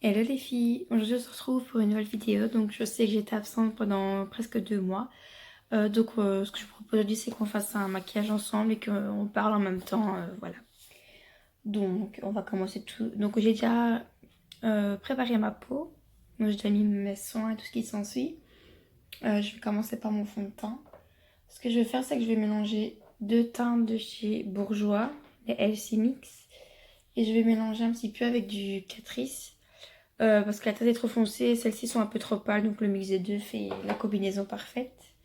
Hello les filles, aujourd'hui on se retrouve pour une nouvelle vidéo. Donc je sais que j'étais absente pendant presque 2 mois. Ce que je vous propose aujourd'hui c'est qu'on fasse un maquillage ensemble et qu'on parle en même temps. Voilà. Donc on va commencer tout. Donc j'ai déjà préparé ma peau. Donc j'ai déjà mis mes soins et tout ce qui s'ensuit. Je vais commencer par mon fond de teint. Ce que je vais faire c'est que je vais mélanger deux teintes de chez Bourjois, les LC Mix. Et je vais mélanger un petit peu avec du Catrice. Parce que la teinte est trop foncée, celles-ci sont un peu trop pâles, donc le mix des deux fait la combinaison parfaite.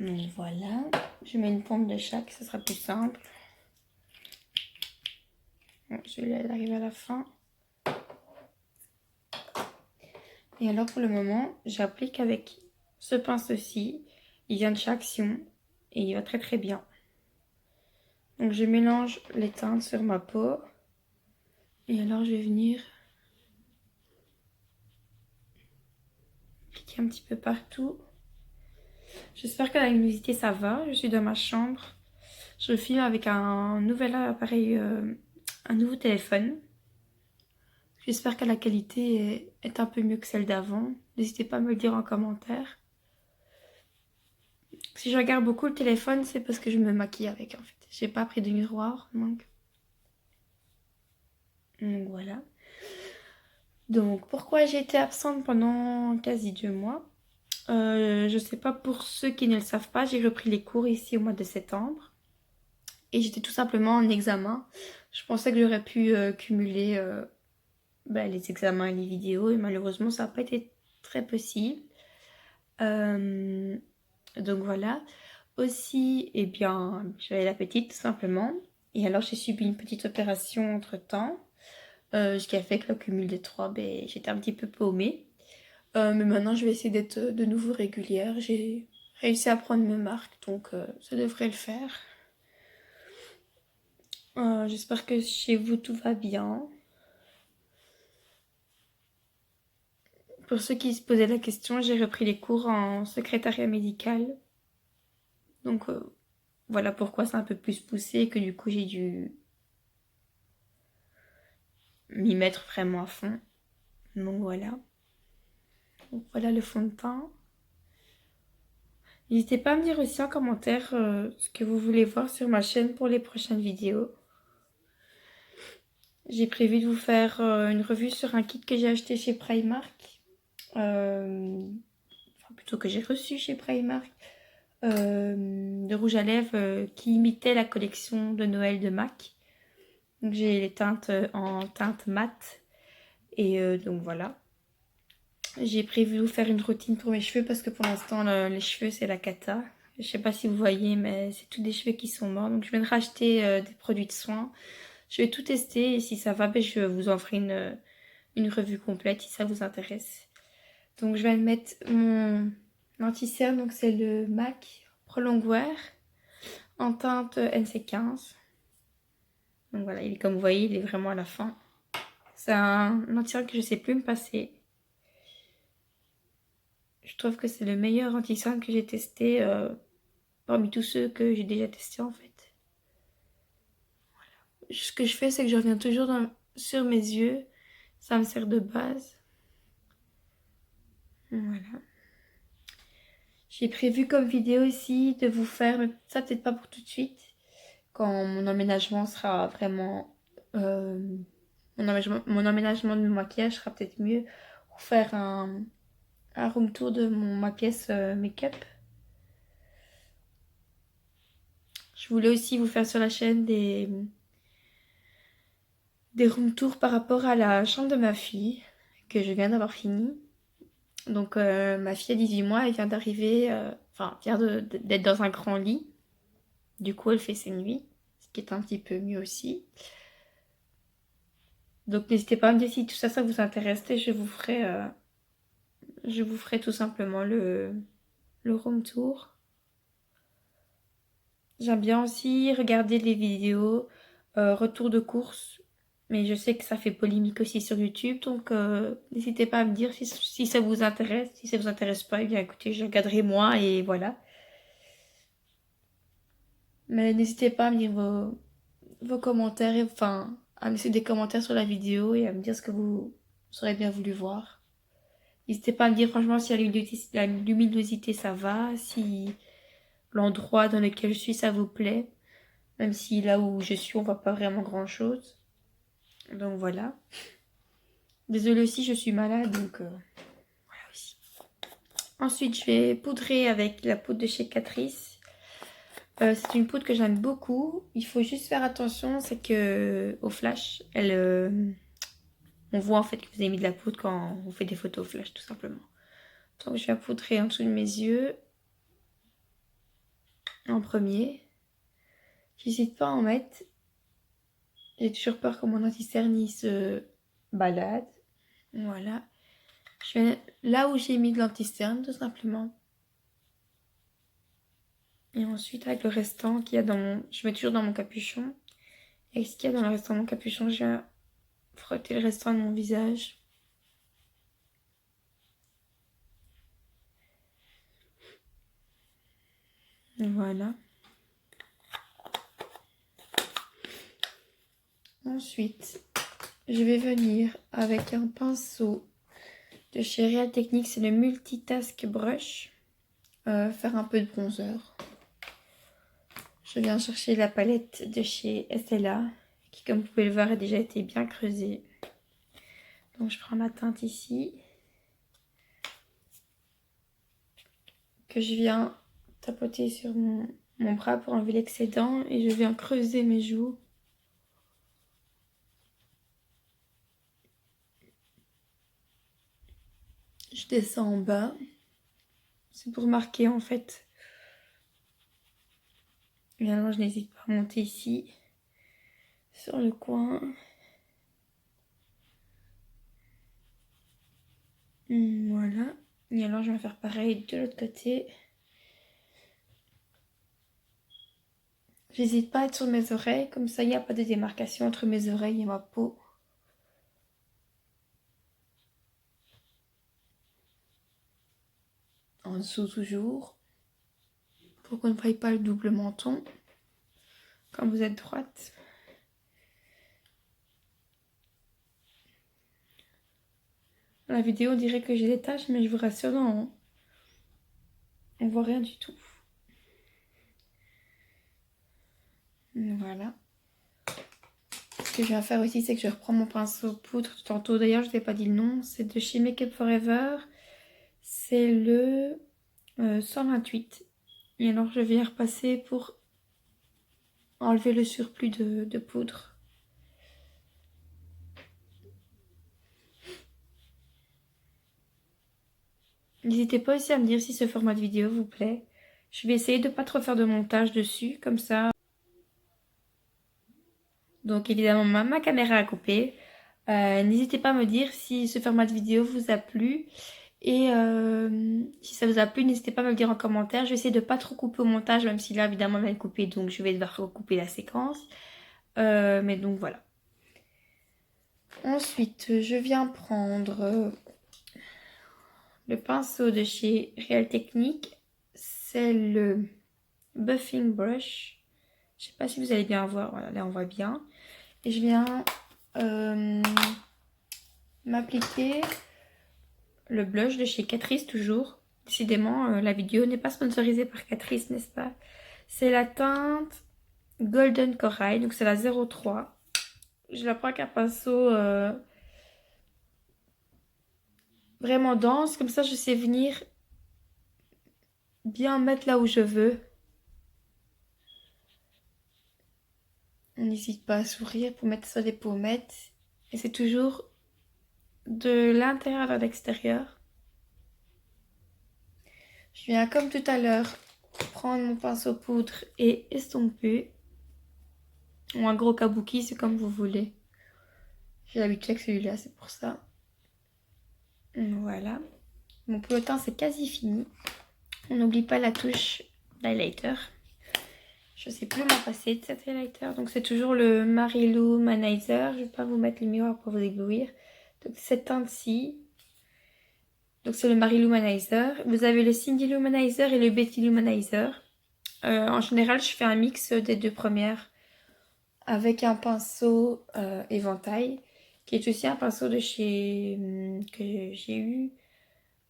Donc voilà, je mets une pompe de chaque, ça sera plus simple. Bon, je vais arriver à la fin. Et alors pour le moment, j'applique avec ce pinceau-ci. Il vient de chez Action et il va très très bien. Donc je mélange les teintes sur ma peau. Et alors je vais venir appliquer un petit peu partout. J'espère que la luminosité ça va, je suis dans ma chambre. Je filme avec un nouvel appareil, un nouveau téléphone. J'espère que la qualité est un peu mieux que celle d'avant. N'hésitez pas à me le dire en commentaire. Si je regarde beaucoup le téléphone, c'est parce que je me maquille avec en fait. J'ai pas pris de miroir, donc voilà. Donc pourquoi j'ai été absente pendant quasi 2 mois? Je sais pas, pour ceux qui ne le savent pas, j'ai repris les cours ici au mois de septembre. Et j'étais tout simplement en examen. Je pensais que j'aurais pu cumuler les examens et les vidéos, et malheureusement ça n'a pas été très possible. Donc voilà. Aussi, eh bien, j'avais la petite tout simplement. Et alors j'ai subi une petite opération entre temps. Ce qui a fait que le cumul des trois, j'étais un petit peu paumée. Mais maintenant je vais essayer d'être de nouveau régulière. J'ai réussi à prendre mes marques, donc ça devrait le faire. J'espère que chez vous tout va bien. Pour ceux qui se posaient la question, j'ai repris les cours en secrétariat médical. Donc voilà pourquoi c'est un peu plus poussé et que du coup j'ai dû m'y mettre vraiment à fond. Donc voilà. Donc voilà le fond de teint. N'hésitez pas à me dire aussi en commentaire ce que vous voulez voir sur ma chaîne pour les prochaines vidéos. J'ai prévu de vous faire une revue sur un kit que j'ai acheté chez Primark. Enfin plutôt que j'ai reçu chez Primark. De rouge à lèvres qui imitait la collection de Noël de MAC. Donc j'ai les teintes en teinte mat. Et donc voilà. J'ai prévu de vous faire une routine pour mes cheveux parce que pour l'instant les cheveux c'est la cata. Je sais pas si vous voyez mais c'est tous des cheveux qui sont morts. Donc je viens de racheter des produits de soins. Je vais tout tester et si ça va, je vous en ferai une revue complète si ça vous intéresse. Donc je vais mettre mon anti-cerne, donc c'est le MAC Prolongwear en teinte NC15. Donc voilà, comme vous voyez, il est vraiment à la fin. C'est un anti-cerne que je sais plus me passer. Je trouve que c'est le meilleur anti-cerne que j'ai testé parmi tous ceux que j'ai déjà testés en fait. Voilà. Ce que je fais, c'est que je reviens toujours sur mes yeux. Ça me sert de base. Voilà. J'ai prévu comme vidéo aussi de vous faire, mais ça peut-être pas pour tout de suite, quand mon emménagement sera vraiment... mon emménagement de mon maquillage sera peut-être mieux pour faire un room tour de ma pièce make-up. Je voulais aussi vous faire sur la chaîne des room tours par rapport à la chambre de ma fille, que je viens d'avoir fini. Donc ma fille a 18 mois, elle vient d'arriver, vient d'être dans un grand lit. Du coup, elle fait ses nuits, ce qui est un petit peu mieux aussi. Donc n'hésitez pas à me dire si tout ça, ça vous intéresse et je vous ferai tout simplement le room tour. J'aime bien aussi regarder les vidéos retour de course, mais je sais que ça fait polémique aussi sur YouTube, donc n'hésitez pas à me dire si ça vous intéresse. Si ça vous intéresse pas, eh bien écoutez, je regarderai moi et voilà. Mais n'hésitez pas à me dire vos commentaires, à me laisser des commentaires sur la vidéo et à me dire ce que vous aurez bien voulu voir. N'hésitez pas à me dire franchement si la luminosité ça va, si l'endroit dans lequel je suis ça vous plaît. Même si là où je suis on voit pas vraiment grand chose. Donc voilà. Désolée aussi, je suis malade donc voilà aussi. Ensuite je vais poudrer avec la poudre de chez Catrice. C'est une poudre que j'aime beaucoup. Il faut juste faire attention, c'est que au flash, on voit en fait que vous avez mis de la poudre quand on fait des photos au flash tout simplement. Donc je vais poudrer en dessous de mes yeux en premier. J'hésite pas à en mettre. J'ai toujours peur que mon anti-cerny se balade. Voilà. Je vais là où j'ai mis de l'anti-cerne tout simplement. Et ensuite avec le restant qu'il y a dans mon... Je mets toujours dans mon capuchon. Et ce qu'il y a dans le restant de mon capuchon, je viens frotter le restant de mon visage. Voilà. Ensuite, je vais venir avec un pinceau de chez Real Techniques, c'est le Multitask Brush, faire un peu de bronzer. Je viens chercher la palette de chez SLA, qui comme vous pouvez le voir a déjà été bien creusée. Donc je prends ma teinte ici, que je viens tapoter sur mon bras pour enlever l'excédent et je viens creuser mes joues. Je descends en bas, c'est pour marquer en fait. Et alors je n'hésite pas à monter ici, sur le coin. Voilà. Et alors je vais faire pareil de l'autre côté. J'hésite pas à être sur mes oreilles, comme ça il n'y a pas de démarcation entre mes oreilles et ma peau. En dessous toujours, pour qu'on ne faille pas le double menton, quand vous êtes droite. Dans la vidéo on dirait que j'ai des taches, mais je vous rassure, non, on voit rien du tout. Voilà. Ce que je viens faire aussi, c'est que je reprends mon pinceau poudre. Tantôt d'ailleurs, je ne vous ai pas dit le nom. C'est de chez Make Up Forever. C'est le 128. Et alors, je viens repasser pour enlever le surplus de poudre. N'hésitez pas aussi à me dire si ce format de vidéo vous plaît. Je vais essayer de ne pas trop faire de montage dessus, comme ça. Donc évidemment, ma caméra a coupé. N'hésitez pas à me dire si ce format de vidéo vous a plu. Et si ça vous a plu, n'hésitez pas à me le dire en commentaire. Je vais essayer de ne pas trop couper au montage, même si là, évidemment, elle va être coupée. Donc je vais devoir recouper la séquence. Mais donc voilà. Ensuite, je viens prendre le pinceau de chez Real Techniques. C'est le Buffing Brush. Je sais pas si vous allez bien voir. Voilà, là on voit bien. Et je viens m'appliquer le blush de chez Catrice toujours. Décidément, la vidéo n'est pas sponsorisée par Catrice, n'est-ce pas? C'est la teinte Golden Corail, donc c'est la 03. Je la prends avec un pinceau vraiment dense, comme ça je sais venir bien mettre là où je veux. On n'hésite pas à sourire pour mettre sur les pommettes. Et c'est toujours de l'intérieur vers l'extérieur. Je viens comme tout à l'heure prendre mon pinceau poudre et estomper. Ou un gros kabuki, c'est comme vous voulez. J'ai l'habitude avec celui-là, c'est pour ça. Voilà. Bon, pour le teint, c'est quasi fini. On n'oublie pas la touche d'highlighter. Je sais plus m'en passer de cet highlighter. Donc c'est toujours le Marilou Manizer. Je vais pas vous mettre le miroir pour vous éblouir. Donc cette teinte-ci. Donc c'est le Marilou Manizer. Vous avez le Cindy Luminizer et le Betty Luminizer. En général, je fais un mix des deux premières. avec un pinceau éventail, qui est aussi un pinceau de chez que j'ai eu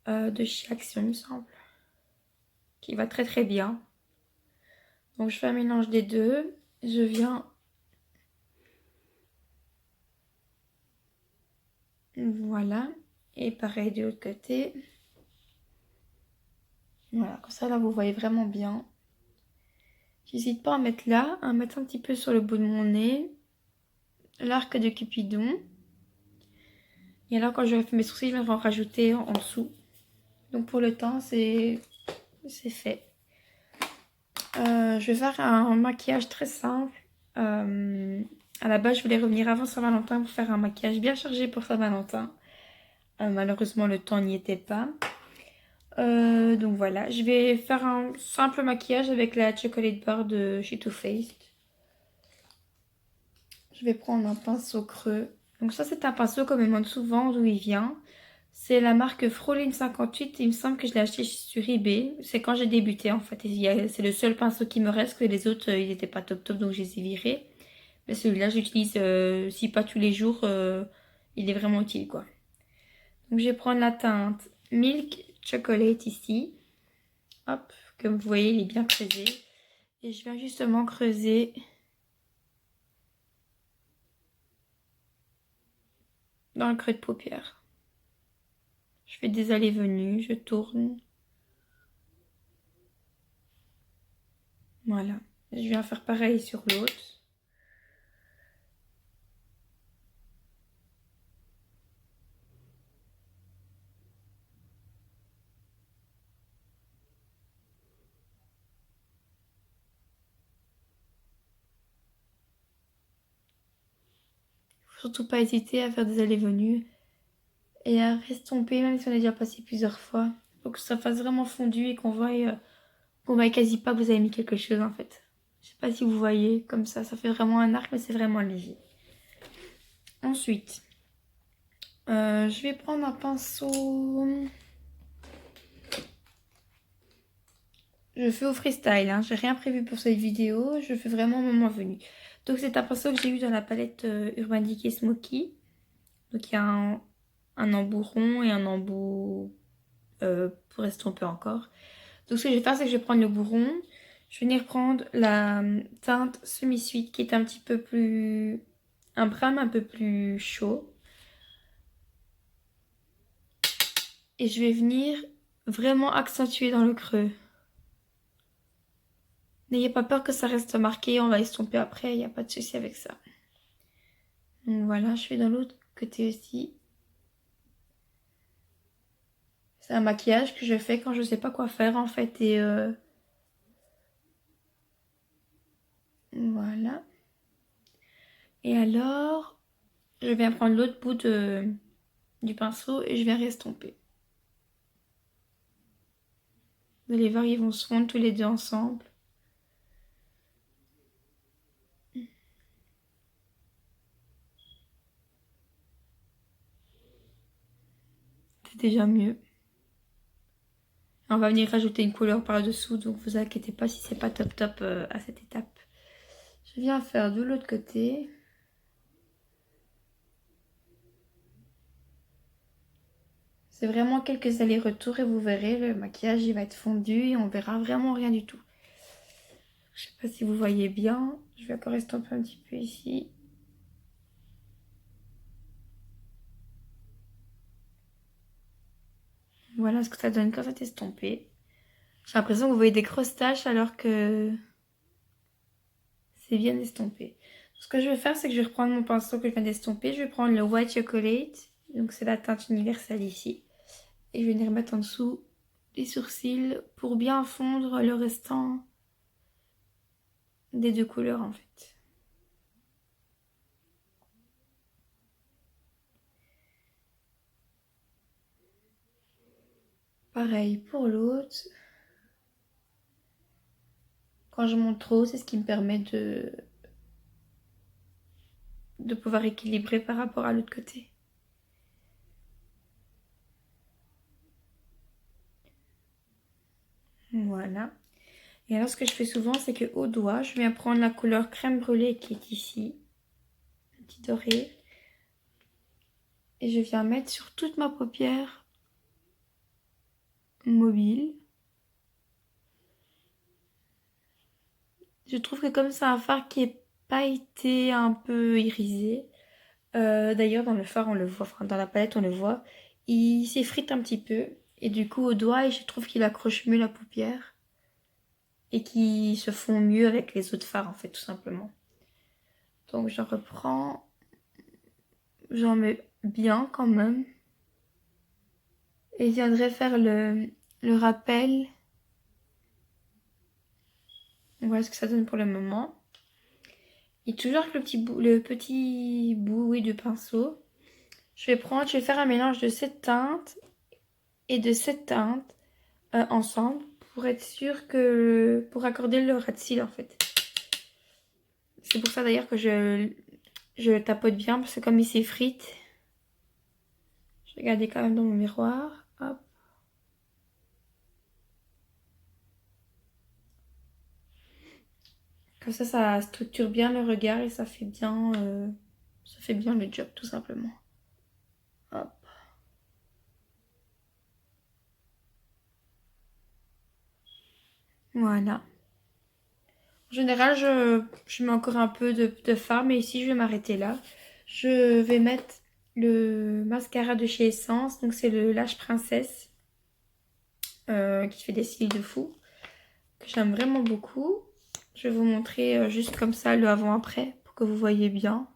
de chez Action, il me semble, qui va très très bien. Donc je fais un mélange des deux. Je viens, voilà, et pareil de l'autre côté. Voilà, comme ça là vous voyez vraiment bien. J'hésite pas à mettre là, à mettre un petit peu sur le bout de mon nez, l'arc de Cupidon. Et alors quand j'aurai fait mes sourcils, je vais en rajouter en dessous. Donc pour le temps, c'est fait. Je vais faire un maquillage très simple. À la base, je voulais revenir avant Saint-Valentin pour faire un maquillage bien chargé pour Saint-Valentin. Malheureusement, le temps n'y était pas. Donc voilà, je vais faire un simple maquillage avec la Chocolate Bar de chez Too Faced. Je vais prendre un pinceau creux. Donc ça, c'est un pinceau qu'on me demande souvent d'où il vient. C'est la marque Froline 58. Il me semble que je l'ai acheté sur eBay. C'est quand j'ai débuté en fait. C'est le seul pinceau qui me reste, que les autres, ils n'étaient pas top top, donc je les ai virés. Mais celui-là, j'utilise, si pas tous les jours, il est vraiment utile quoi. Donc je vais prendre la teinte Milk Chocolate ici. Hop, comme vous voyez, il est bien creusé. Et je viens justement creuser dans le creux de paupière. Je fais des allées-venues, je tourne. Voilà. Je viens faire pareil sur l'autre. Faut surtout pas hésiter à faire des allées-venues et à restomper, même si on a déjà passé plusieurs fois. Faut que ça fasse vraiment fondu et qu'on voit quasi pas que vous avez mis quelque chose en fait. Je sais pas si vous voyez, comme ça fait vraiment un arc, mais c'est vraiment léger. Ensuite, je vais prendre un pinceau. Je fais au freestyle, hein. J'ai rien prévu pour cette vidéo, je fais vraiment au moment venu. Donc c'est un pinceau que j'ai eu dans la palette Urban Decay Smoky. Donc il y a un embout rond et un embout pour estomper encore. Donc ce que je vais faire, c'est que je vais prendre le bourron. Je vais venir prendre la teinte semi-suite qui est un petit peu plus... un brun un peu plus chaud. Et je vais venir vraiment accentuer dans le creux. N'ayez pas peur que ça reste marqué, on va estomper après, il n'y a pas de souci avec ça. Donc voilà, je fais dans l'autre côté aussi. C'est un maquillage que je fais quand je sais pas quoi faire en fait. Et voilà. Et alors, je viens prendre l'autre bout du pinceau et je viens restomper. Vous allez voir, ils vont se fondre tous les deux ensemble. C'est déjà mieux. On va venir rajouter une couleur par-dessous, donc vous inquiétez pas si c'est pas top top à cette étape. Je viens faire de l'autre côté. C'est vraiment quelques allers-retours et vous verrez, le maquillage il va être fondu et on verra vraiment rien du tout. Je sais pas si vous voyez bien. Je vais encore estomper un petit peu ici. Voilà ce que ça donne quand c'est estompé. J'ai l'impression que vous voyez des grosses taches alors que c'est bien estompé. Ce que je vais faire, c'est que je vais reprendre mon pinceau que je viens d'estomper. Je vais prendre le White Chocolate. Donc c'est la teinte universelle ici. Et je vais venir mettre en dessous les sourcils pour bien fondre le restant des deux couleurs en fait. Pareil pour l'autre. Quand je monte trop, c'est ce qui me permet de pouvoir équilibrer par rapport à l'autre côté. Voilà. Et alors ce que je fais souvent, c'est que au doigt, je viens prendre la couleur crème brûlée qui est ici, un petit doré, et je viens mettre sur toute ma paupière mobile. Je trouve que comme c'est un fard qui n'a pas été un peu irisé, d'ailleurs dans le fard on le voit, enfin dans la palette on le voit, il s'effrite un petit peu. Et du coup au doigt, je trouve qu'il accroche mieux la paupière. Et qui se font mieux avec les autres fards en fait tout simplement. Donc j'en reprends, j'en mets bien quand même. Et je viendrai faire le rappel. Voilà ce que ça donne pour le moment. Et toujours avec le petit bout oui, du pinceau, je vais faire un mélange de cette teinte et de cette teinte ensemble pour être sûr que... pour accorder le ras de cils en fait. C'est pour ça d'ailleurs que je tapote bien parce que comme il s'effrite, je vais regarder quand même dans mon miroir. Hop. Comme ça structure bien le regard et ça fait bien le job tout simplement. Hop. Voilà. En général, je mets encore un peu de fard, mais ici je vais m'arrêter là. Je vais mettre le mascara de chez Essence, donc c'est le Lash Princesse qui fait des cils de fou, que j'aime vraiment beaucoup. Je vais vous montrer juste comme ça le avant-après pour que vous voyez bien.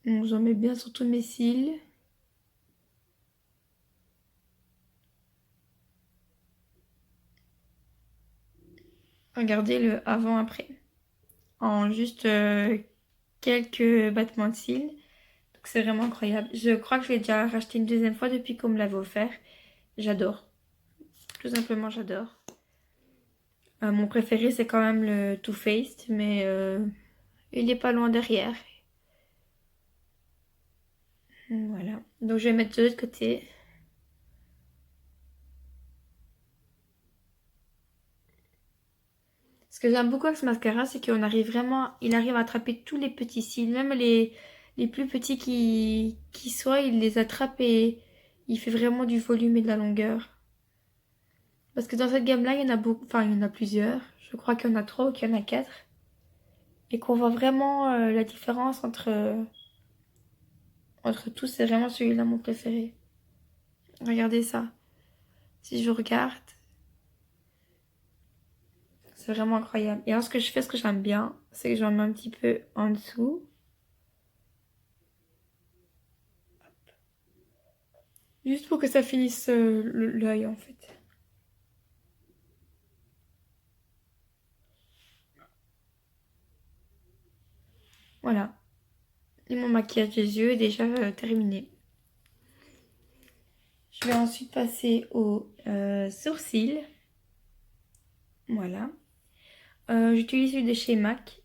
Donc j'en mets bien sur tous mes cils. Regardez le avant-après. En juste quelques battements de cils. Donc c'est vraiment incroyable. Je crois que je l'ai déjà racheté une deuxième fois depuis qu'on me l'avait offert. J'adore. Tout simplement, j'adore. Mon préféré, c'est quand même le Too Faced, mais il est pas loin derrière. Voilà. Donc je vais mettre de l'autre côté. Ce que j'aime beaucoup avec ce mascara, c'est qu'il arrive à attraper tous les petits cils, même les plus petits qui soient, il les attrape et il fait vraiment du volume et de la longueur. Parce que dans cette gamme-là, il y en a beaucoup, enfin il y en a plusieurs. Je crois qu'il y en a 3 ou qu'il y en a 4. Et qu'on voit vraiment la différence entre tous. C'est vraiment celui-là mon préféré. Regardez ça. Si je regarde, c'est vraiment incroyable. Et alors ce que je fais, ce que j'aime bien, c'est que j'en mets un petit peu en dessous. Juste pour que ça finisse l'œil en fait. Voilà. Et mon maquillage des yeux est déjà terminé. Je vais ensuite passer aux sourcils. Voilà. J'utilise celui de chez MAC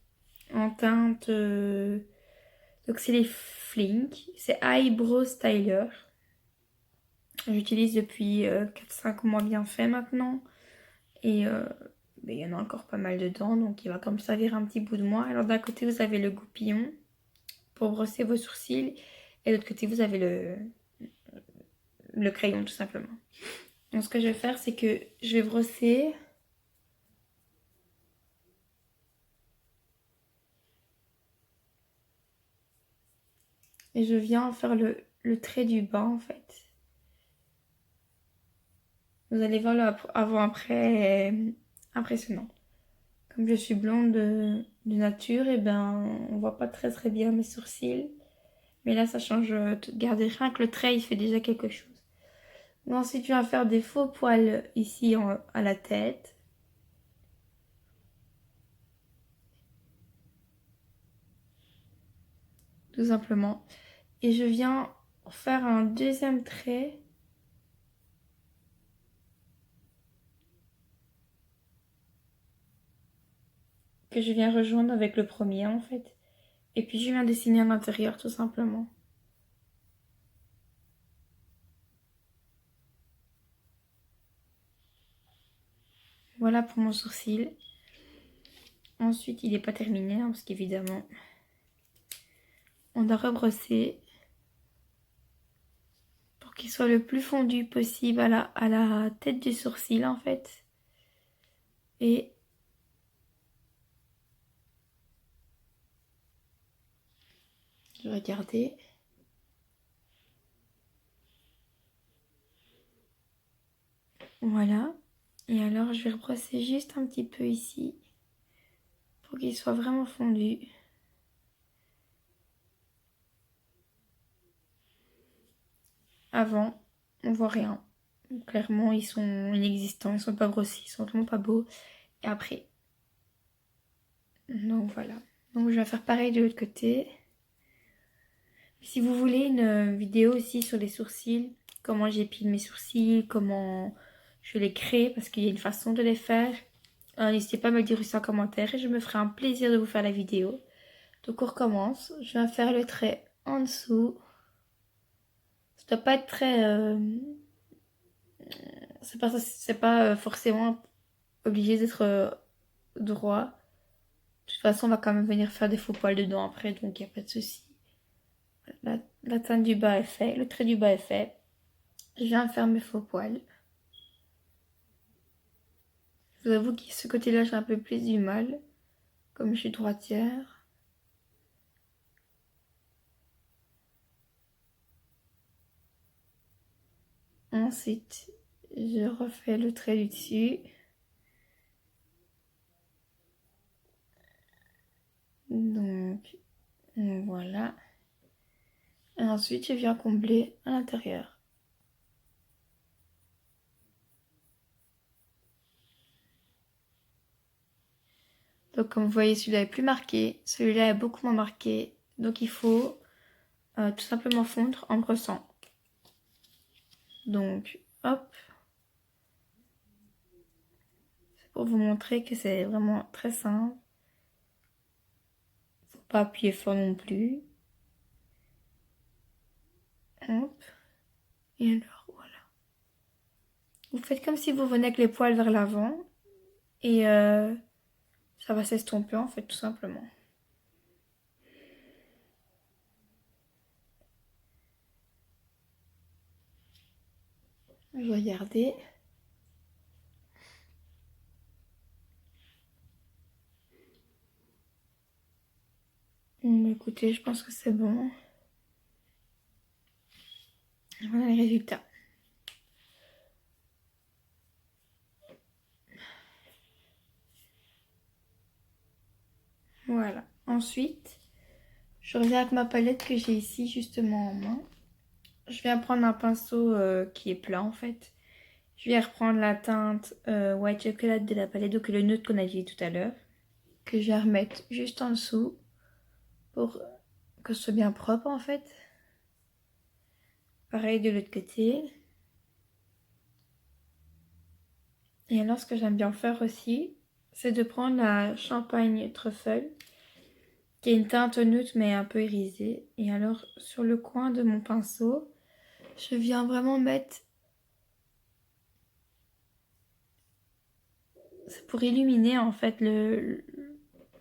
en teinte... donc c'est les Flink. C'est Eyebrow Styler. J'utilise depuis 4-5 mois bien fait maintenant. Et il y en a encore pas mal dedans. Donc il va comme servir un petit bout de moi. Alors d'un côté vous avez le goupillon pour brosser vos sourcils. Et de l'autre côté vous avez le crayon tout simplement. Donc ce que je vais faire c'est que je vais brosser. Et je viens faire le trait du bas en fait. Vous allez voir le avant-après impressionnant. Comme je suis blonde de nature, et ben on voit pas très bien mes sourcils. Mais là ça change. Regardez, rien que le trait il fait déjà quelque chose. Donc, ensuite je viens faire des faux poils ici à la tête. Tout simplement. Et je viens faire un deuxième trait. Que je viens rejoindre avec le premier en fait. Et puis je viens dessiner à l'intérieur tout simplement. voilà pour mon sourcil. Ensuite, il n'est pas terminé, hein, parce qu'évidemment, on doit rebrosser pour qu'il soit le plus fondu possible à la tête du sourcil, en fait. Et je vais regarder. Voilà. Et alors, je vais rebrosser juste un petit peu ici pour qu'il soit vraiment fondu. Avant, on voit rien. Clairement, ils sont inexistants, ils sont pas grossis, ils sont vraiment pas beaux. Et après, donc voilà. Donc je vais faire pareil de l'autre côté. Si vous voulez une vidéo aussi sur les sourcils, comment j'épile mes sourcils, comment je les crée, parce qu'il y a une façon de les faire, n'hésitez pas à me le dire aussi en commentaire et je me ferai un plaisir de vous faire la vidéo. Donc on recommence. Je vais faire le trait en dessous. Ça doit pas être très... c'est pas forcément obligé d'être droit. De toute façon, on va quand même venir faire des faux poils dedans après, donc il n'y a pas de souci. La teinte du bas est faite, le trait du bas est fait. Je viens faire mes faux poils. Je vous avoue que ce côté-là, j'ai un peu plus du mal, comme je suis droitière. Ensuite, je refais le trait du dessus. Donc, voilà. Et ensuite, je viens combler à l'intérieur. Donc, comme vous voyez, celui-là est plus marqué. Celui-là est beaucoup moins marqué. Donc, il faut tout simplement fondre en brossant. Donc, hop. C'est pour vous montrer que c'est vraiment très simple. Faut pas appuyer fort non plus. Hop. Et alors, voilà. Vous faites comme si vous venez avec les poils vers l'avant. Et ça va s'estomper en fait, tout simplement. Je vais regarder. Écoutez, je pense que c'est bon. Voilà les résultats. Voilà. Ensuite, je reviens avec ma palette que j'ai ici justement en main. Je viens prendre un pinceau qui est plat en fait. Je viens reprendre la teinte White Chocolate de la palette, donc le neutre qu'on a dit tout à l'heure. Que je viens remettre juste en dessous pour que ce soit bien propre en fait. Pareil de l'autre côté. Et alors ce que j'aime bien faire aussi, c'est de prendre la Champagne Truffle, qui est une teinte neutre mais un peu irisée. Et alors sur le coin de mon pinceau, je viens vraiment mettre... C'est pour illuminer en fait le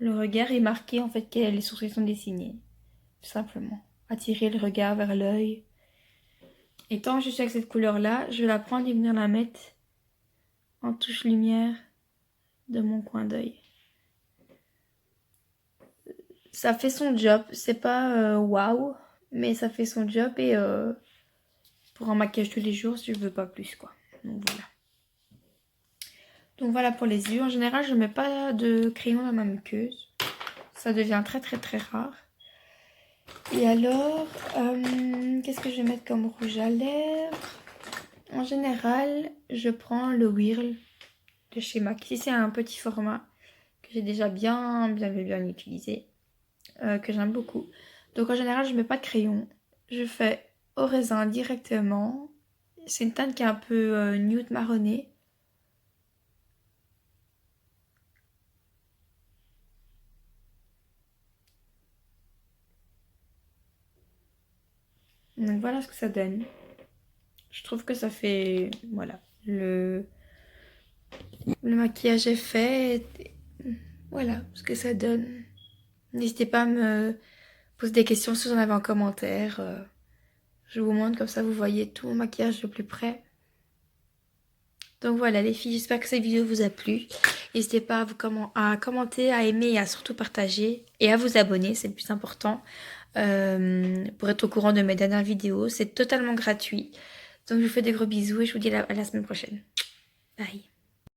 regard et marquer en fait que les sourcils sont dessinés. Tout simplement. Attirer le regard vers l'œil. Et tant que je suis avec cette couleur là, je vais la prendre et venir la mettre en touche lumière de mon coin d'œil. Ça fait son job, c'est pas waouh, mais ça fait son job et pour un maquillage tous les jours, si je veux pas plus quoi. Donc voilà. Donc voilà pour les yeux. En général, je mets pas de crayon dans ma muqueuse. Ça devient très très très rare. Et alors, qu'est-ce que je vais mettre comme rouge à lèvres? En général, je prends le Whirl de chez MAC. Si c'est un petit format que j'ai déjà bien utilisé, que j'aime beaucoup. Donc en général, je mets pas de crayon. Je fais au raisin directement. C'est une teinte qui est un peu nude marronné. Donc voilà ce que ça donne. Je trouve que ça fait, voilà, Le maquillage est fait. Voilà ce que ça donne. N'hésitez pas à me poser des questions si vous en avez en commentaire. Je vous montre comme ça vous voyez tout mon maquillage de plus près. Donc voilà les filles, j'espère que cette vidéo vous a plu. N'hésitez pas à commenter, à aimer et à surtout partager. Et à vous abonner, c'est le plus important. Pour être au courant de mes dernières vidéos. C'est totalement gratuit. Donc je vous fais des gros bisous et je vous dis à la semaine prochaine. Bye.